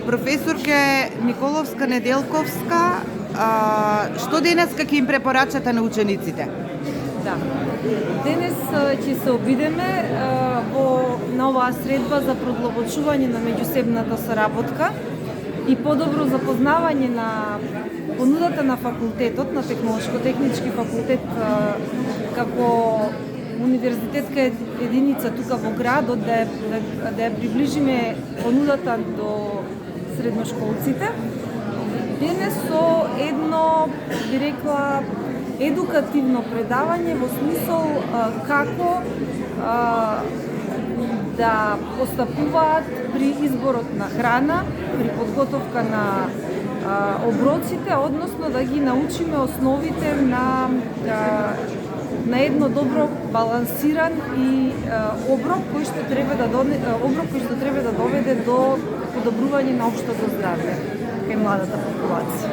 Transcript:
Професорке Николовска-Неделковска, што денеска ќе им препорачате на учениците? Да. Денес ќе се обидеме на оваа средба за продлабочување на меѓусебната соработка и подобро запознавање на понудата на факултетот, на Технолошко-технички факултет како универзитетска единица тука во градот, да ја приближиме понудата до средношколците. Денес со едно, би рекла, едукативно предавање во смисол како да постапуваат при изборот на храна, при подготовка на оброците, односно да ги научиме основите на едно добро балансиран и оброк кој што треба да доведе до подобрување на општото здравје кај младата популација.